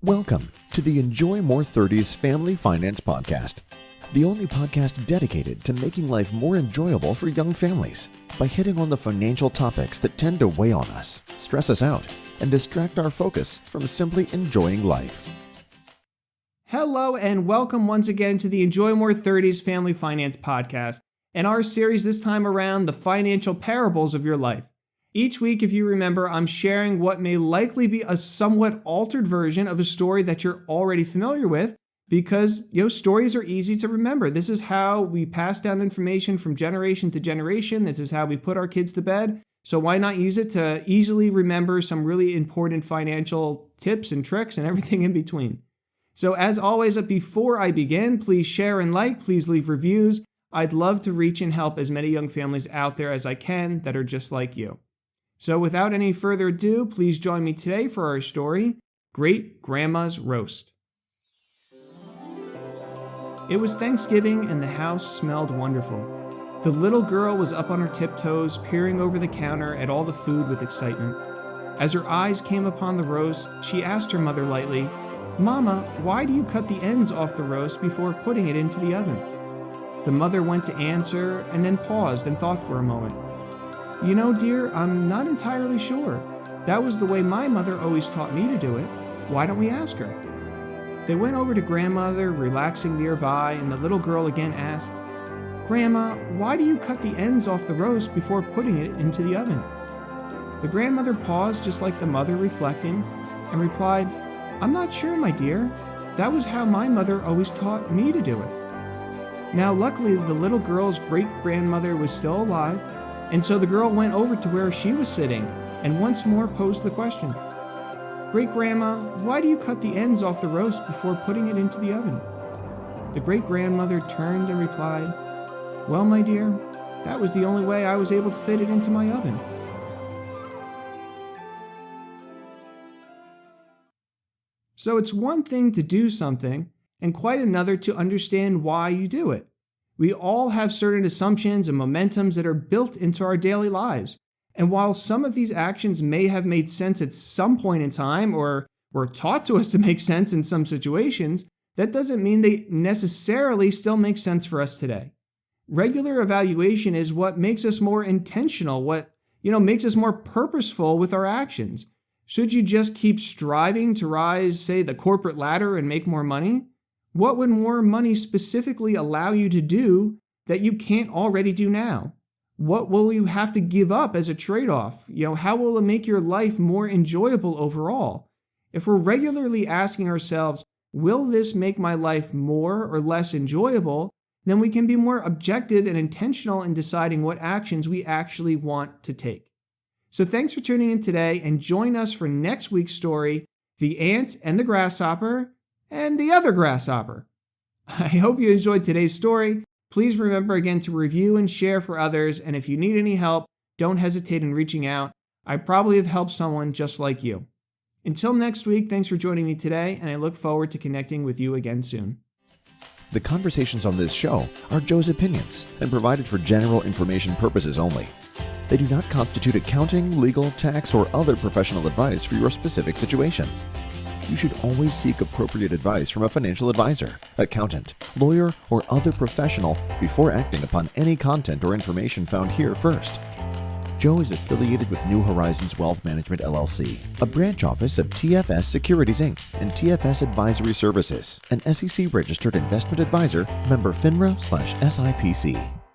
Welcome to the Enjoy More 30s Family Finance Podcast, the only podcast dedicated to making life more enjoyable for young families by hitting on the financial topics that tend to weigh on us, stress us out, and distract our focus from simply enjoying life. Hello and welcome once again to the Enjoy More 30s Family Finance Podcast, and our series this time around, The Financial Parables of Your Life. Each week, if you remember, I'm sharing what may likely be a somewhat altered version of a story that you're already familiar with because, stories are easy to remember. This is how we pass down information from generation to generation. This is how we put our kids to bed. So why not use it to easily remember some really important financial tips and tricks and everything in between? So as always, before I begin, please share and like, please leave reviews. I'd love to reach and help as many young families out there as I can that are just like you. So without any further ado, please join me today for our story, Great Grandma's Roast. It was Thanksgiving and the house smelled wonderful. The little girl was up on her tiptoes, peering over the counter at all the food with excitement. As her eyes came upon the roast, she asked her mother lightly, "Mama, why do you cut the ends off the roast before putting it into the oven?" The mother went to answer and then paused and thought for a moment. "You know, dear, I'm not entirely sure. That was the way my mother always taught me to do it. Why don't we ask her?" They went over to grandmother, relaxing nearby, and the little girl again asked, "Grandma, why do you cut the ends off the roast before putting it into the oven?" The grandmother paused just like the mother, reflecting, and replied, "I'm not sure, my dear. That was how my mother always taught me to do it." Now, luckily, the little girl's great-grandmother was still alive, and so the girl went over to where she was sitting and once more posed the question, "Great-grandma, why do you cut the ends off the roast before putting it into the oven?" The great-grandmother turned and replied, "Well, my dear, that was the only way I was able to fit it into my oven." So it's one thing to do something and quite another to understand why you do it. We all have certain assumptions and momentums that are built into our daily lives. And while some of these actions may have made sense at some point in time or were taught to us to make sense in some situations, that doesn't mean they necessarily still make sense for us today. Regular evaluation is what makes us more intentional, what makes us more purposeful with our actions. Should you just keep striving to rise, say, the corporate ladder and make more money? What would more money specifically allow you to do that you can't already do now? What will you have to give up as a trade-off? How will it make your life more enjoyable overall? If we're regularly asking ourselves, will this make my life more or less enjoyable, then we can be more objective and intentional in deciding what actions we actually want to take. So thanks for tuning in today, and join us for next week's story, The Ant and the Grasshopper, and the other grasshopper. I hope you enjoyed today's story. Please remember again to review and share for others, and if you need any help, don't hesitate in reaching out. I probably have helped someone just like you. Until next week, thanks for joining me today, and I look forward to connecting with you again soon. The conversations on this show are Joe's opinions and provided for general information purposes only. They do not constitute accounting, legal, tax, or other professional advice for your specific situation. You should always seek appropriate advice from a financial advisor, accountant, lawyer, or other professional before acting upon any content or information found here first. Joe is affiliated with New Horizons Wealth Management LLC, a branch office of TFS Securities Inc. and TFS Advisory Services, an SEC-registered investment advisor, member FINRA/SIPC.